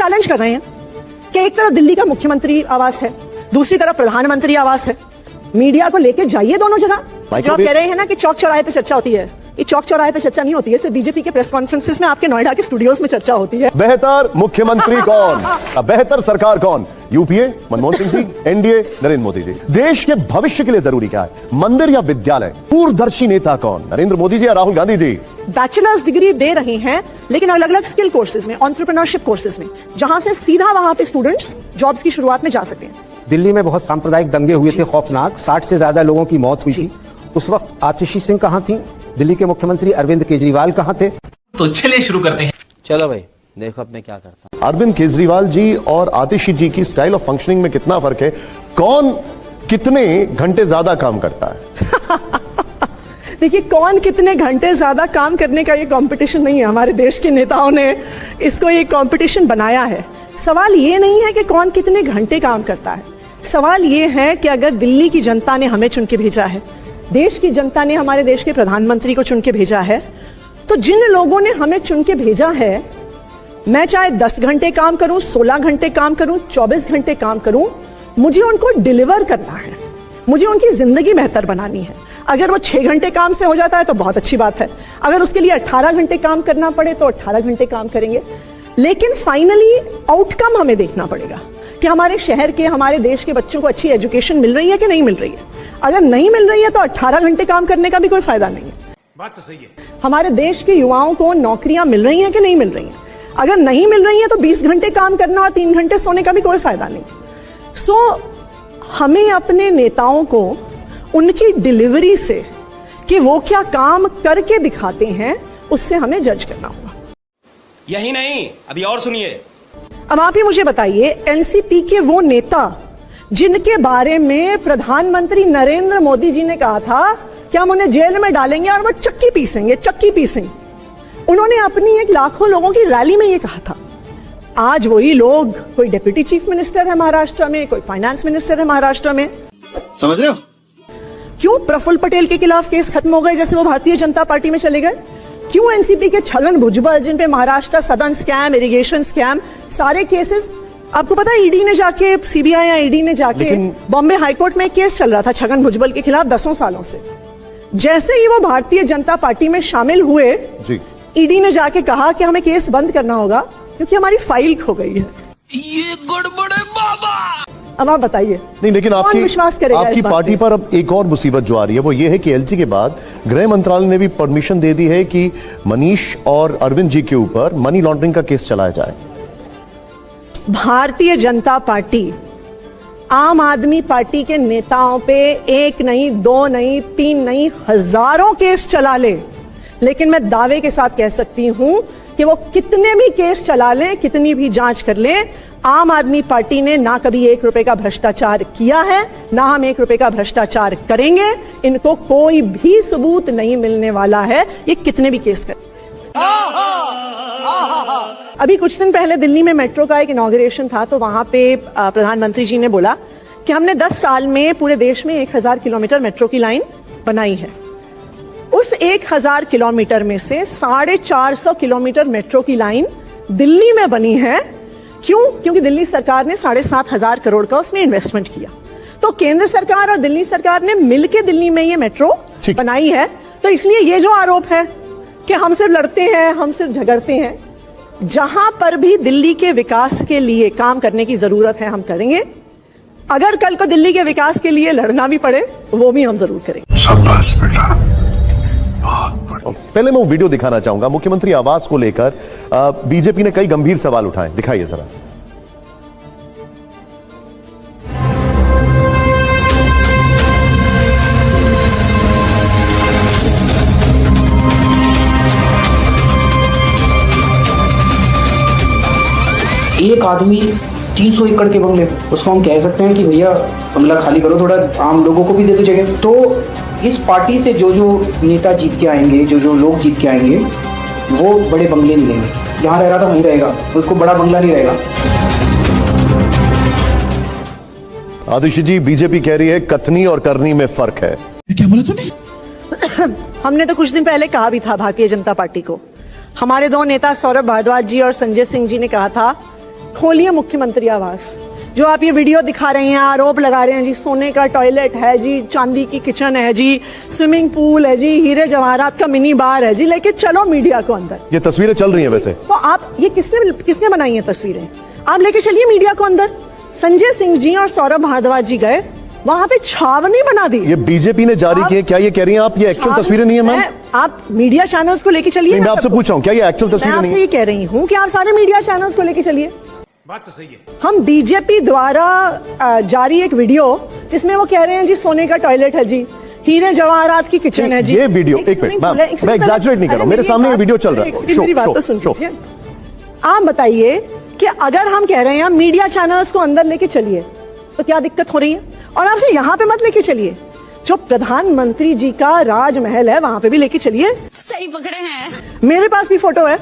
Challenge कर रहे हैं कि एक तरफ दिल्ली का मुख्यमंत्री आवास है, दूसरी तरफ प्रधानमंत्री आवास है, मीडिया को लेके जाइए दोनों जगह। जो आप कह रहे हैं ना कि चौक चौराहे पे चर्चा होती है, ये चौक चौराहे पे चर्चा नहीं होती है, सिर्फ बीजेपी के प्रेस कॉन्फ्रेंसेस में आपके नोएडा के स्टूडियोज में चर्चा होती है। बेहतर मुख्यमंत्री कौन, बेहतर सरकार कौन? UPA Manmohan Singh ji, NDA Narendra Modi ji. देश के भविष्य के लिए जरूरी क्या है, मंदिर या विद्यालय? दूरदर्शी नेता कौन, नरेंद्र मोदी जी या राहुल गांधी जी? बैचलर्स डिग्री दे रहे हैं, लेकिन अलग अलग स्किल कोर्सेज में, एंटरप्रेन्योरशिप कोर्सेज में, जहां से सीधा वहां पे स्टूडेंट्स जॉब्स की शुरुआत में जा सके। दिल्ली में बहुत सांप्रदायिक दंगे हुए थे, खौफनाक, 60 से ज्यादा लोगों की मौत हुई थी। उस वक्त आतिशी सिंह कहां थी? दिल्ली के मुख्यमंत्री अरविंद केजरीवाल कहां थे? तो चलिए शुरू करते हैं। चलो भाई, देखो अब मैं क्या करता हूं। अरविंद केजरीवाल जी और आतिशी जी की स्टाइल ऑफ फंक्शनिंग में कितना फर्क है? कौन कितने घंटे ज्यादा काम करता है? देखिए, कौन कितने घंटे ज्यादा काम करने का ये कंपटीशन नहीं है। हमारे देश के नेताओं ने इसको ये कंपटीशन बनाया है। सवाल ये नहीं है कि कौन कितने घंटे काम करता है, सवाल ये है कि अगर दिल्ली की जनता ने हमें चुन के भेजा है, देश की जनता ने हमारे देश के प्रधानमंत्री को चुन के भेजा है, तो जिन लोगों ने हमें चुन के भेजा है, मैं चाहे 10 घंटे काम करूं, 16 घंटे काम करूं, 24 घंटे काम करूं, मुझे उनको डिलीवर करना है, मुझे उनकी जिंदगी बेहतर बनानी है। अगर वो 6 घंटे काम से हो जाता है तो बहुत अच्छी बात है, अगर उसके लिए 18 घंटे काम करना पड़े तो 18 घंटे काम करेंगे, लेकिन फाइनली आउटकम हमें देखना पड़ेगा कि हमारे शहर के, हमारे देश के बच्चों को अच्छी एजुकेशन मिल रही है कि नहीं मिल रही है। अगर नहीं मिल रही है तो 18 घंटे काम करने का भी कोई फायदा नहीं है। बात तो सही है। हमारे देश के युवाओं को नौकरियां मिल रही हैं कि नहीं मिल रही हैं। अगर नहीं मिल रही हैं तो 20 घंटे काम करना और 3 घंटे सोने का भी कोई फायदा नहीं। सो हमें अपने नेताओं को उनकी डिलीवरी से, कि वो क्या काम करके दिखाते हैं, उससे हमें जज करना होगा। यही नहीं, अभी और सुनिए। अब आप ही मुझे बताइए, एनसीपी के वो नेता जिनके बारे में प्रधानमंत्री नरेंद्र मोदी जी ने कहा था कि हम उन्हें जेल में डालेंगे और वो चक्की पीसेंगे, चक्की पीसेंगे, उन्होंने अपनी एक लाखों लोगों की रैली में ये कहा था। आज वही लोग, कोई डिप्टी चीफ मिनिस्टर है महाराष्ट्र में, कोई फाइनेंस मिनिस्टर है महाराष्ट्र में। समझ रहे हो? क्यों प्रफुल्ल पटेल के खिलाफ केस खत्म हो गए जैसे वो भारतीय जनता पार्टी में चले गए? क्यों एनसीपी के छगन भुजबल, जिन पे महाराष्ट्र सदन स्कैम, इरिगेशन स्कैम, सारे केसेस, आपको पता है ईडी ने जाके, सीबीआई या ईडी ने जाके बॉम्बे हाईकोर्ट में एक केस चल रहा था छगन भुजबल के खिलाफ 10 सालों से। जैसे ही वो भारतीय जनता पार्टी में शामिल हुए, ईडी ने जाके कहा कि हमें केस बंद करना होगा क्योंकि हमारी फाइल खो गई है। ये गड़बड़ है बाबा। अब आप बताइए, नहीं, लेकिन आपकी पार्टी पर अब एक और मुसीबत जो आ रही है वो ये है कि एलजी के बाद गृह मंत्रालय ने भी परमिशन दे दी है कि मनीष और अरविंद जी के ऊपर मनी लॉन्ड्रिंग का केस चलाया जाए। भारतीय जनता पार्टी आम आदमी पार्टी के नेताओं पे 1 नहीं, 2 नहीं, 3 नहीं, हजारों केस चला ले, लेकिन मैं दावे के साथ कह सकती हूं कि वो कितने भी केस चला लें, कितनी भी जांच कर लें, आम आदमी पार्टी ने ना कभी 1 रुपए का भ्रष्टाचार किया है, ना हम 1 रुपए का भ्रष्टाचार करेंगे। इनको कोई भी सबूत नहीं मिलने वाला है, ये कितने भी केस करें। अभी कुछ दिन पहले दिल्ली में मेट्रो का एक इनॉग्रेशन था, तो वहां पे प्रधानमंत्री जी ने बोला कि हमने 10 साल में पूरे देश में 1000 किलोमीटर मेट्रो की लाइन बनाई है। उस 1000 किलोमीटर में से 450 किलोमीटर मेट्रो की लाइन दिल्ली में बनी है। क्यों? क्योंकि दिल्ली सरकार ने 7,500 करोड़ का उसमें इन्वेस्टमेंट किया। तो केंद्र सरकार और दिल्ली सरकार ने मिलकर दिल्ली में ये मेट्रो बनाई है। तो इसलिए ये जो आरोप है कि हम सिर्फ लड़ते हैं, हम सिर्फ झगड़ते हैं, जहां पर भी दिल्ली के विकास के लिए काम करने की जरूरत है हम करेंगे। अगर कल को दिल्ली के विकास के लिए लड़ना भी पड़े वो भी हम जरूर करेंगे। शाबाश बेटा, पहले मैं वो वीडियो दिखाना चाहूंगा। मुख्यमंत्री आवास को लेकर बीजेपी ने कई गंभीर सवाल उठाए, दिखाइए जरा। एक आदमी 300 एकड़ के बंगले, उसको हम कह सकते हैं कि भैया बंगला खाली करो, थोड़ा आम लोगों को भी दे दो जगह। तो इस पार्टी से जो जो नेता जीत के आएंगे, जो जो लोग जीत के आएंगे, वो बड़े बंगले नहीं लेंगे। जहाँ रह रहा था वहीं रहेगा, उसको बड़ा बंगला नहीं रहेगा। आतिशी जी, बीजेपी कह रही है कथनी और करनी में फर्क है। क्या बोला तूने? हमने तो कुछ दिन पहले कहा भी था भारतीय जनता पार्टी को, हमारे 2 नेता सौरभ भारद्वाज जी और संजय सिंह जी ने कहा था खोलिए मुख्यमंत्री आवास। जो आप ये वीडियो दिखा रहे हैं, आरोप लगा रहे हैं जी, सोने का टॉयलेट है जी, चांदी की किचन है जी, स्विमिंग पूल है जी, हीरे जवाहरात का मिनी बार है जी, लेके चलो मीडिया को अंदर। ये तस्वीरें चल रही हैं वैसे। तो आप ये किसने बनाई हैं तस्वीरें? आप लेके चलिए मीडिया को अंदर। संजय सिंह जी और सौरभ भारद्वाज जी गए, वहां पे छावनी बना दी। ये बीजेपी ने जारी की है, क्या ये कह रही हैं आप? ये एक्चुअल तस्वीरें नहीं है मैम? आप मीडिया चैनल्स को लेके चलिए। मैं आपसे पूछ रहा हूँ, क्या ये एक्चुअल तस्वीरें मैं नहीं आपसे ये कह रही हूँ कि आप सारे मीडिया चैनल्स को लेके चलिए। बात तो सही है। हम बीजेपी द्वारा जारी एक वीडियो जिसमें वो कह रहे हैं जी सोने का टॉयलेट है जी, हीरे जवाहरात की किचन है जी। ये वीडियो एक मिनट मैम, मैं एग्जैजरेट नहीं कर रहा हूं, मेरे सामने ये वीडियो चल रहा है। मेरी बात तो सुन लीजिए। आप बताइए कि अगर हम कह रहे हैं मीडिया चैनल्स को अंदर लेके चलिए तो क्या दिक्कत हो रही है? और आपसे यहां पे मत लेके चलिए, जो प्रधानमंत्री जी का राजमहल है वहां पे भी लेके चलिए। सही पकड़े हैं। मेरे पास भी फोटो है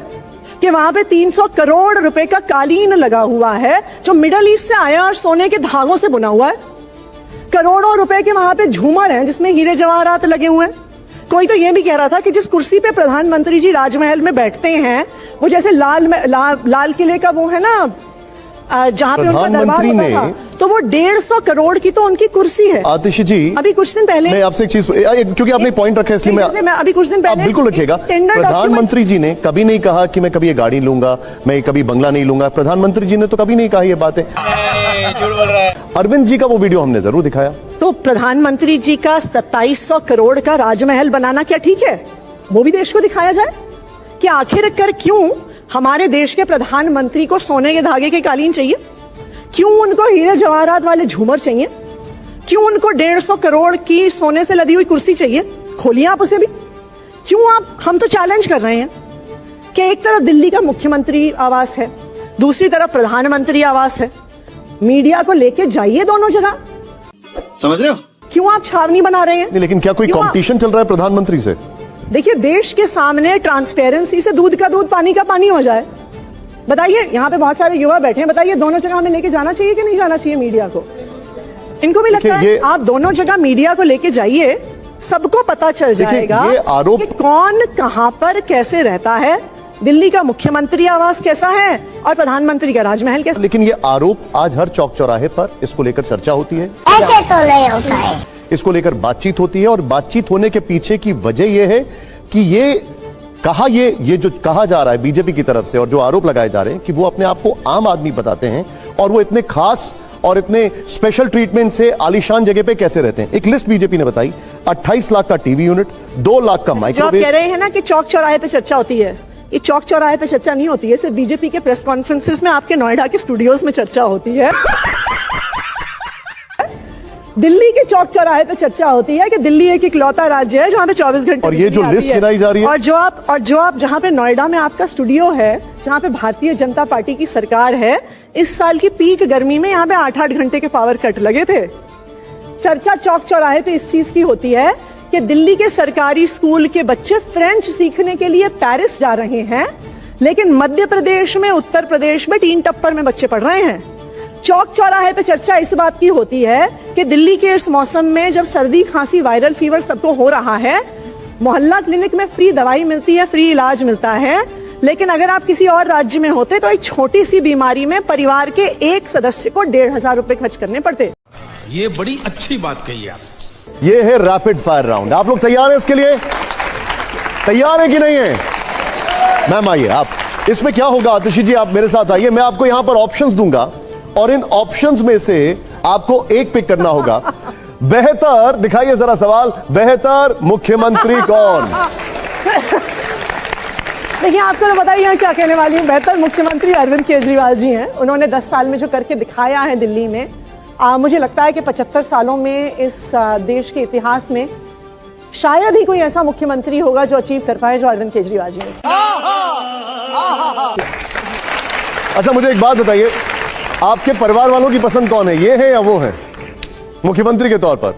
कि वहां पे 300 करोड़ रुपए का कालीन लगा हुआ है जो मिडल ईस्ट से आया और सोने के धागों से बुना हुआ है। करोड़ों रुपए के वहां पे झूमर हैं जिसमें हीरे जवाहरात लगे हुए हैं। कोई तो ये भी कह रहा था कि जिस कुर्सी पे प्रधानमंत्री जी राजमहल में बैठते हैं वो जैसे लाल किले का वो है ना, जहां पे उनका दरबार होता था, तो वो 150 करोड़ की तो उनकी कुर्सी है। आतिशी जी, अभी कुछ दिन पहले मैं आपसे एक चीज, क्योंकि आपने पॉइंट रखा है इसलिए मैं अभी कुछ दिन पहले आप बिल्कुल रखिएगा। प्रधानमंत्री जी ने कभी नहीं कहा कि मैं कभी ये गाड़ी लूंगा, मैं कभी बंगला नहीं लूंगा। प्रधानमंत्री जी ने तो कभी नहीं कहा ये बातें। झूठ बोल रहा है। अरविंद जी का वो वीडियो हमने जरूर दिखाया। तो प्रधानमंत्री जी का 2700 करोड़ का राजमहल बनाना क्या ठीक है? वो भी देश को दिखाया जाए कि आखिरकार क्यों हमारे देश के प्रधानमंत्री को सोने के धागे के कालीन चाहिए, क्यों उनको हीरे जवाहरात वाले झूमर चाहिए, क्यों उनको 150 करोड़ की सोने से लदी हुई कुर्सी चाहिए। खोलिए आप उसे भी। क्यों आप, हम तो चैलेंज कर रहे हैं कि एक तरफ दिल्ली का मुख्यमंत्री आवास है, दूसरी तरफ प्रधानमंत्री आवास है, मीडिया को लेके जाइए दोनों जगह। समझ रहे हो? क्यों आप छावनी बना रहे हैं? नहीं, लेकिन क्या कोई कंपटीशन चल रहा है प्रधानमंत्री से? देखिए, देश के सामने ट्रांसपेरेंसी से दूध का दूध पानी का पानी हो जाए। बताइए, यहाँ पे बहुत सारे युवा बैठे हैं, बताइए दोनों जगह हमें लेके जाना चाहिए कि नहीं जाना चाहिए मीडिया को? इनको भी लगता है आप दोनों जगह मीडिया को लेके जाइए, सबको पता चल जाएगा ये आरोप कि कौन कहां पर कैसे रहता है, दिल्ली का मुख्यमंत्री आवास कैसा है और प्रधानमंत्री का राजमहल कैसा। लेकिन ये आरोप आज हर चौक चौराहे पर इसको लेकर चर्चा होती है, ऐसे तो नहीं होता है। इसको लेकर बातचीत होती है, और बातचीत होने के पीछे की वजह यह है कि ये जो कहा जा रहा है बीजेपी की तरफ से और जो आरोप लगाए जा रहे हैं कि वो अपने आप को आम आदमी बताते हैं और वो इतने खास और इतने स्पेशल ट्रीटमेंट से आलीशान जगह पे कैसे रहते हैं। एक लिस्ट बीजेपी ने बताई, 28 लाख का टीवी यूनिट, 2 लाख का माइक्रोवेव। कह रहे हैं ना कि चौक चौराहे पे चर्चा होती है, ये चौक चौराहे पे चर्चा नहीं होती है, सिर्फ बीजेपी के प्रेस कॉन्फ्रेंसेस में आपके नोएडा के स्टूडियोज में चर्चा होती है। दिल्ली के चौक चौराहे पे चर्चा होती है कि दिल्ली एक इकलौता राज्य है जहाँ पे 24 घंटे। और ये जो लिस्ट गिनाई जा रही है, और जो आप जहाँ पे नोएडा में आपका स्टूडियो है, जहाँ पे भारतीय जनता पार्टी की सरकार है, इस साल की पीक गर्मी में यहाँ पे 8-8 घंटे के पावर कट लगे थे। चर्चा चौक चौराहे पे इस चीज की होती है कि दिल्ली के सरकारी स्कूल के बच्चे फ्रेंच सीखने के लिए पेरिस जा रहे हैं, लेकिन मध्य प्रदेश में, उत्तर प्रदेश में टीन टप्पर में बच्चे पढ़ रहे हैं। चौक चौराहे पे चर्चा इस बात की होती है कि दिल्ली के इस मौसम में जब सर्दी खांसी वायरल फीवर सबको हो रहा है, मोहल्ला क्लिनिक में फ्री दवाई मिलती है, फ्री इलाज मिलता है, लेकिन अगर आप किसी और राज्य में होते तो एक छोटी सी बीमारी में परिवार के एक सदस्य को 1,500 रुपए खर्च करने पड़ते। ये बड़ी अच्छी बात कही आप। ये है रैपिड फायर राउंड। आप लोग तैयार हैं इसके लिए? तैयार हैं कि नहीं है? मैम आइए आप। इसमें क्या होगा आतिशी जी, आप मेरे साथ आइए, मैं आपको यहां पर ऑप्शंस दूंगा और इन ऑप्शंस में से आपको एक पिक करना होगा। बेहतर, दिखाइए जरा सवाल, बेहतर मुख्यमंत्री कौन? देखिए, आपको तो बताइए क्या कहने वाली हूँ। बेहतर मुख्यमंत्री अरविंद केजरीवाल जी हैं। उन्होंने 10 साल में जो करके दिखाया है दिल्ली में, मुझे लगता है कि 75 सालों में इस देश के इतिहास में शायद ही कोई ऐसा मुख्यमंत्री होगा जो अचीव कर पाए जो अरविंद केजरीवाल जी ने। अच्छा, मुझे एक बात बताइए, आपके परिवार वालों की पसंद कौन है, ये है या वो है मुख्यमंत्री के तौर पर?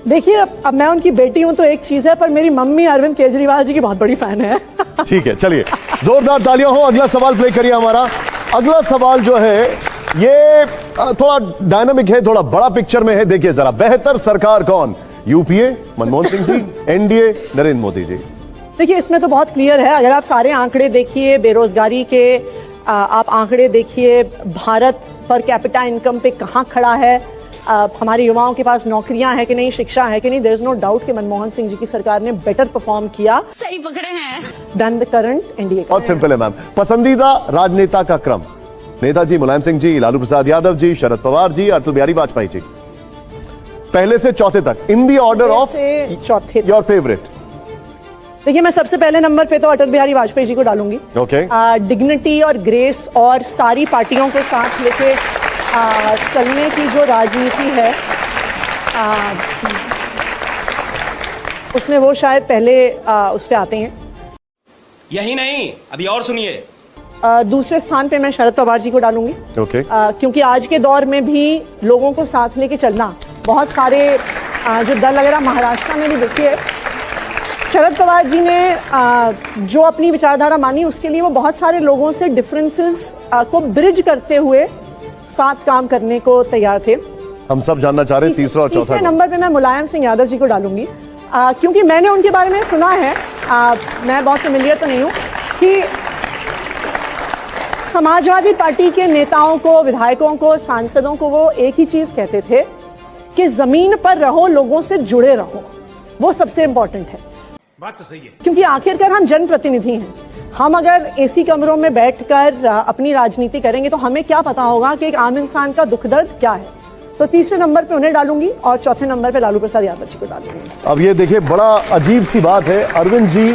देखिए, अब मैं उनकी बेटी हूं तो एक चीज है, पर मेरी मम्मी अरविंद केजरीवाल जी की बहुत बड़ी फैन है। ठीक है, चलिए जोरदार तालियां हो। अगला सवाल प्ले करिए हमारा। अगला सवाल जो है ये थोड़ा डायनामिक है, थोड़ा बड़ा पिक्चर में है। देखिए जरा, बेहतर सरकार कौन? UPA Manmohan Singh ji, NDA Narendra Modi ji. देखिए, इसमें तो बहुत क्लियर है। अगर आप सारे आंकड़े देखिए, बेरोजगारी के, आप आंकड़े देखिए, भारत पर कैपिटा इनकम पे कहाँ खड़ा है, हमारे युवाओं के पास नौकरियां हैं कि नहीं, शिक्षा है कि नहीं। देयर इज नो डाउट कि मनमोहन सिंह जी की सरकार ने बेटर परफॉर्म किया सही पकड़े हैं देन द करंट एनडीए। बहुत सिंपल है मैम। पसंदीदा राजनेता का क्रम, नेताजी मुलायम सिंह जी, लालू प्रसाद यादव जी, शरद पवार जी, अटल बिहारी वाजपेयी जी, पहले से चौथे तक, इन दी ऑर्डर ऑफ चौथे। Your favourite. देखिए, मैं सबसे पहले नंबर पे तो अटल बिहारी वाजपेयी जी को डालूंगी। ओके। डिग्निटी और ग्रेस और सारी पार्टियों को साथ लेके चलने की जो राजनीति है, उसमें वो शायद पहले उस पे आते हैं। यही नहीं, अभी और सुनिए। दूसरे स्थान पे मैं शरद पवार जी को डालूंगी। ओके। क्योंकि आज के दौर में भी लोगों को साथ लेके चलना, बहुत सारे जो दल वगैरह महाराष्ट्र में भी देखिए, शरद पवार जी ने जो अपनी विचारधारा मानी, उसके लिए वो बहुत सारे लोगों से डिफरेंसेस को ब्रिज करते हुए साथ काम करने को तैयार थे। हम सब जानना चाह रहे हैं तीसरा और चौथा। तीसरे नंबर पे मैं मुलायम सिंह यादव जी को डालूंगी, क्योंकि मैंने उनके बारे में सुना है, मैं बहुत फेमिलियर तो नहीं हूं, कि समाजवादी पार्टी के नेताओं को, विधायकों को, सांसदों को वो एक ही चीज कहते थे कि जमीन पर रहो, लोगों से जुड़े रहो, वो सबसे इंपॉर्टेंट है। बात तो सही है। क्योंकि आखिरकार हम जनप्रतिनिधि हैं। हम अगर एसी कमरों में बैठकर अपनी राजनीति करेंगे तो हमें क्या पता होगा कि एक आम इंसान का दुख दर्द क्या है। तो तीसरे नंबर पे उन्हें डालूंगी और चौथे नंबर पे लालू प्रसाद यादव जी को डालूंगी। अब ये देखिए, बड़ा अजीब सी बात है, अरविंद जी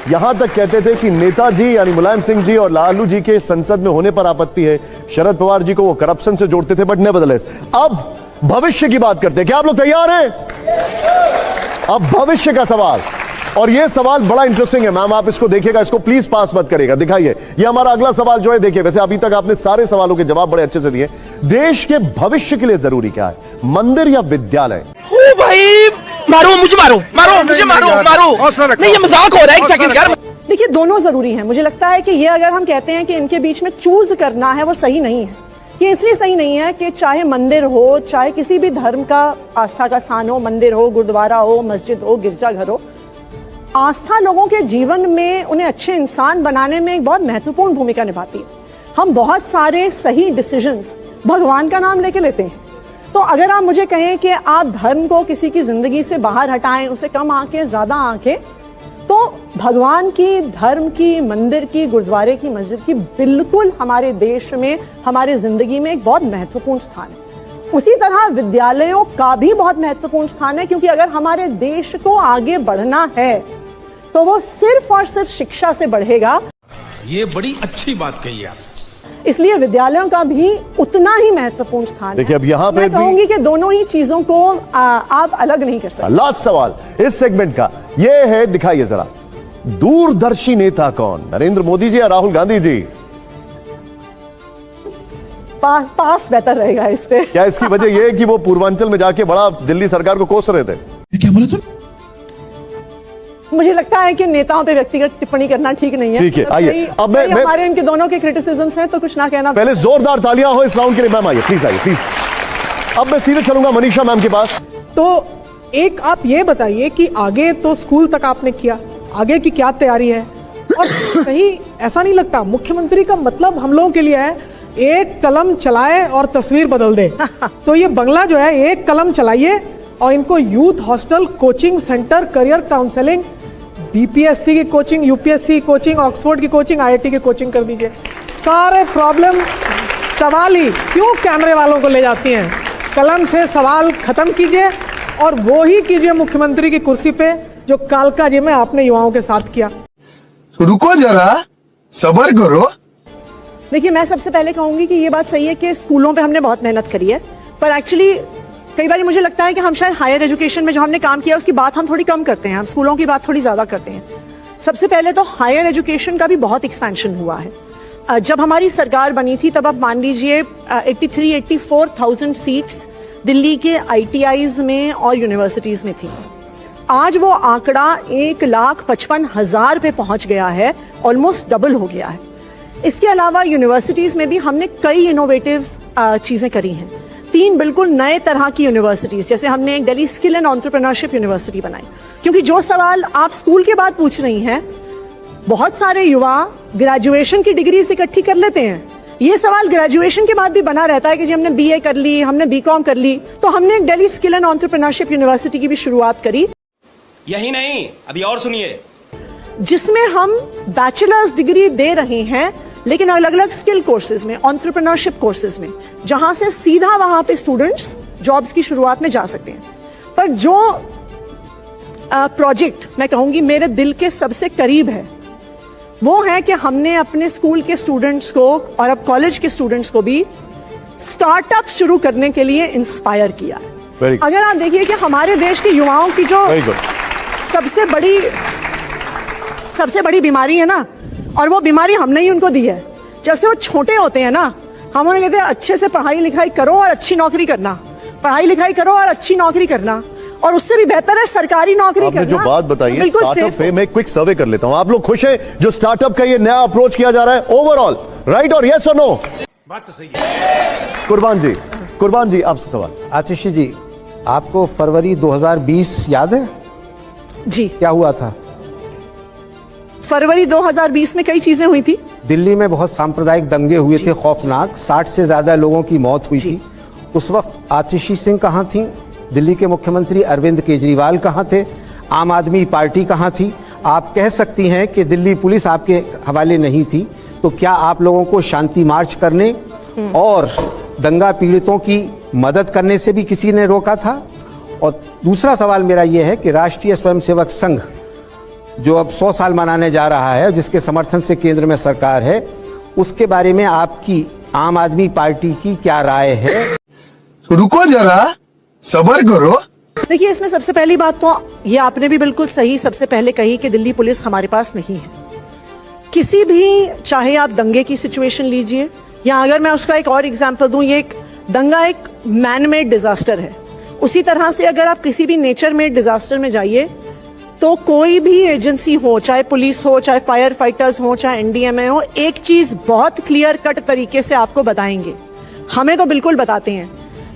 यहां तक कहते थे कि नेताजी यानी मुलायम सिंह जी और लालू जी के संसद में होने पर आपत्ति है, शरद पवार जी को वो करप्शन से जोड़ते थे, बट नेवरदलेस। अब भविष्य की बात करते हैं, क्या आप लोग तैयार हैं? अब भविष्य का सवाल, और ये सवाल बड़ा इंटरेस्टिंग है मैम, आप इसको देखिएगा, इसको प्लीज पास मत करिएगा, दिखाइए। ये हमारा अगला सवाल जो है, देखिए, वैसे अभी तक आपने सारे सवालों के जवाब बड़े अच्छे से दिए। देश के भविष्य के लिए जरूरी क्या है, मंदिर या विद्यालय? ओ भाई, मारो मुझे, मुझे मारो। नहीं, ये मजाक हो रहा है, एक सेकंड यार। देखिए, दोनों जरूरी हैं। मुझे लगता है कि ये अगर हम कहते हैं कि इनके बीच में चूज करना है, वो सही नहीं है। ये इसलिए सही नहीं है कि चाहे मंदिर हो, चाहे किसी भी धर्म का आस्था का स्थान हो, मंदिर हो, गुरुद्वारा हो, मस्जिद हो, गिरजाघर हो, आस्था लोगों के जीवन में उन्हें अच्छे इंसान बनाने में एक बहुत महत्वपूर्ण भूमिका निभाती है। हम बहुत सारे सही डिसीजंस भगवान का नाम लेके लेते हैं। तो अगर आप मुझे कहें कि आप धर्म को किसी की जिंदगी से बाहर हटाएं, उसे कम आंखें ज्यादा आंखें, तो भगवान की, धर्म की, मंदिर की, गुरुद्वारे की, मस्जिद की बिल्कुल हमारे देश में, हमारे जिंदगी में एक बहुत महत्वपूर्ण स्थान है। उसी तरह विद्यालयों का भी बहुत महत्वपूर्ण स्थान है, क्योंकि अगर हमारे देश को आगे बढ़ना है तो वो सिर्फ और सिर्फ शिक्षा से बढ़ेगा। ये बड़ी अच्छी बात कही आप। इसलिए विद्यालयों का भी उतना ही महत्वपूर्ण स्थान है। देखिए, अब यहाँ पे मैं कहूंगी कि दोनों ही चीजों को आप अलग नहीं कर सकते। लास्ट सवाल इस सेगमेंट का ये है, दिखाइए जरा, दूरदर्शी नेता कौन, नरेंद्र मोदी जी या राहुल गांधी जी? पास बेहतर रहेगा इस पे। क्या इसकी वजह यह है कि वो पूर्वांचल में जाके बड़ा दिल्ली सरकार को कोस रहे थे? क्या बोले तुम? मुझे लगता है कि नेताओं पे व्यक्तिगत टिप्पणी करना ठीक नहीं है। ठीक है, आइए। अब मैं हमारे इनके दोनों के क्रिटिसिज्म्स हैं, तो कुछ ना कहना। पहले जोरदार तालियां हो इस राउंड के लिए। मैम आइए, प्लीज आइए, प्लीज। अब मैं सीधे चलूंगा मनीषा मैम के पास। तो एक आप ये बताइए कि आगे तो स्कूल तक आपने किया, आगे की क्या तैयारी है? और कहीं ऐसा नहीं लगता मुख्यमंत्री का मतलब हम लोगों के लिए है एक कलम चलाए और तस्वीर बदल दे? तो ये बंगला जो है, एक कलम चलाइए और इनको youth hostel, coaching centre, career counselling, BPSC की कोचिंग, यूपीएससी की कोचिंग, ऑक्सफोर्ड की कोचिंग, आईआईटी की कोचिंग कर दीजिए। सारे प्रॉब्लम, सवाल ही क्यों कैमरे वालों को ले जाती हैं? कलम से सवाल खत्म कीजिए और वो ही कीजिए मुख्यमंत्री की कुर्सी पे जो कालकाजी में आपने युवाओं के साथ किया। रुको जरा, सब्र करो। देखिए, मैं सबसे पहले कहूंगी कि ये बात सही है कि स्कूलों पे हमने बहुत मेहनत करी है, पर एक्चुअली कई बार मुझे लगता है कि हम शायद हायर एजुकेशन में जो हमने काम किया उसकी बात हम थोड़ी कम करते हैं, हम स्कूलों की बात थोड़ी ज्यादा करते हैं। सबसे पहले तो हायर एजुकेशन का भी बहुत एक्सपेंशन हुआ है। जब हमारी सरकार बनी थी तब आप मान लीजिए 83-84,000 सीट्स दिल्ली के ITIs में और यूनिवर्सिटीज में थी। आज वो आंकड़ा 1,55,000 पे पहुंच गया है, ऑलमोस्ट डबल हो गया है। इसके अलावा यूनिवर्सिटीज में भी हमने कई इनोवेटिव चीजें करी हैं। 3 बिल्कुल नए तरह की यूनिवर्सिटीज, जैसे हमने एक Delhi skill and entrepreneurship university बनाई, क्योंकि जो सवाल आप स्कूल के बाद पूछ रही हैं, बहुत सारे युवा ग्रेजुएशन की डिग्रीज इकट्ठी कर लेते हैं। ये सवाल ग्रेजुएशन के बाद भी बना रहता है कि जी हमने बीए कर ली, हमने बीकॉम कर ली। तो हमने एक Delhi skill and entrepreneurship university की भी शुरुआत करी, यही नहीं, अभी और सुनिए, जिसमें हम बैचलर्स डिग्री दे रहे हैं, लेकिन अलग अलग स्किल कोर्सेज में, एंटरप्रेन्योरशिप कोर्सेज में, जहां से सीधा वहां पे स्टूडेंट्स जॉब्स की शुरुआत में जा सकते हैं। पर जो प्रोजेक्ट मैं कहूंगी मेरे दिल के सबसे करीब है, वो है कि हमने अपने स्कूल के स्टूडेंट्स को और अब कॉलेज के स्टूडेंट्स को भी स्टार्टअप शुरू करने के लिए इंस्पायर किया। अगर आप देखिए कि हमारे देश के युवाओं की जो सबसे बड़ी बीमारी है ना, और वो बीमारी हमने ही उनको दी है। जैसे वो छोटे होते हैं ना, हम उन्हें कहते हैं अच्छे से पढ़ाई लिखाई करो और अच्छी नौकरी करना, पढ़ाई लिखाई करो और अच्छी नौकरी करना, और उससे भी बेहतर है सरकारी नौकरी आपने करना। जो बात बताई है बिल्कुल स्टार्टअप safe पे, मैं क्विक सर्वे कर लेता हूं। आप लोग खुश हैं जो स्टार्टअप का ये नया अप्रोच किया जा रहा है ओवरऑल, राइट और यस और नो? बात तो सही है। कुर्बान जी आपसे सवाल। आतिशी जी, आपको फरवरी 2020 याद है? जी, क्या हुआ था? फरवरी 2020 में कई चीजें हुई थी। दिल्ली में बहुत सांप्रदायिक दंगे हुए थे, खौफनाक, 60 से ज्यादा लोगों की मौत हुई थी। उस वक्त आतिशी सिंह कहाँ थी? दिल्ली के मुख्यमंत्री अरविंद केजरीवाल कहाँ थे? आम आदमी पार्टी कहाँ थी? आप कह सकती हैं कि दिल्ली पुलिस आपके हवाले नहीं थी, तो क्या आप लोगों को शांति मार्च करने और दंगा पीड़ितों की मदद करने से भी किसी ने रोका था? और दूसरा सवाल मेरा यह है कि राष्ट्रीय स्वयंसेवक संघ जो अब 100 साल मनाने जा रहा है, जिसके समर्थन से केंद्र में सरकार है, उसके बारे में आपकी आम आदमी पार्टी की क्या राय है? रुको जरा, सब्र करो। देखिए, इसमें सबसे पहली बात तो ये आपने भी बिल्कुल सही सबसे पहले कही कि दिल्ली पुलिस हमारे पास नहीं है। किसी भी, चाहे आप दंगे की सिचुएशन लीजिए, या अगर मैं उसका एक और एग्जांपल दूं, ये एक दंगा एक मैन मेड डिजास्टर है। उसी तरह से अगर आप किसी भी नेचर मेड डिजास्टर में जाइए, तो कोई भी एजेंसी हो, चाहे पुलिस हो, चाहे फायर फाइटर्स हो, चाहे एनडीएमए हो, एक चीज बहुत क्लियर कट तरीके से आपको बताएंगे, हमें तो बिल्कुल बताते हैं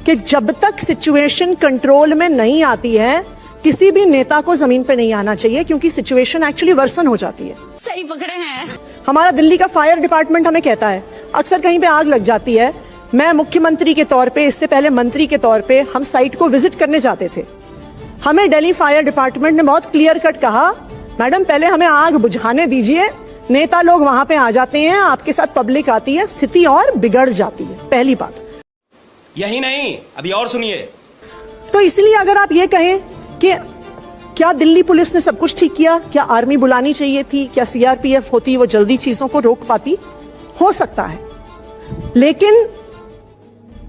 कि जब तक सिचुएशन कंट्रोल में नहीं आती है, किसी भी नेता को जमीन पे नहीं आना चाहिए, क्योंकि सिचुएशन एक्चुअली वर्सन हो जाती है। सही पकड़े हैं। हमारा दिल्ली का फायर डिपार्टमेंट हमें कहता है, अक्सर कहीं पे आग लग जाती है, मैं मुख्यमंत्री के तौर पे, इससे पहले मंत्री के तौर पे हम साइट को विजिट करने जाते थे। हमें दिल्ली फायर डिपार्टमेंट ने बहुत क्लियर कट कहा, मैडम पहले हमें आग बुझाने दीजिए। नेता लोग वहां पे आ जाते हैं, आपके साथ पब्लिक आती है, स्थिति और बिगड़ जाती है। पहली बात। यही नहीं, अभी और सुनिए, तो इसलिए अगर आप ये कहें कि क्या दिल्ली पुलिस ने सब कुछ ठीक किया, क्या आर्मी बुलानी चाहिए थी, क्या सीआरपीएफ होती, वो जल्दी चीजों को रोक पाती, हो सकता है। लेकिन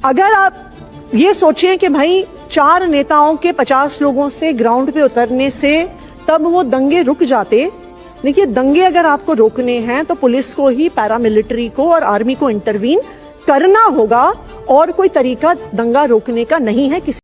अगर आप ये सोचें कि भाई 4 नेताओं के 50 लोगों से ग्राउंड पे उतरने से तब वो दंगे रुक जाते, देखिए दंगे अगर आपको रोकने हैं तो पुलिस को ही, पैरामिलिट्री को और आर्मी को इंटरवीन करना होगा, और कोई तरीका दंगा रोकने का नहीं है। किसी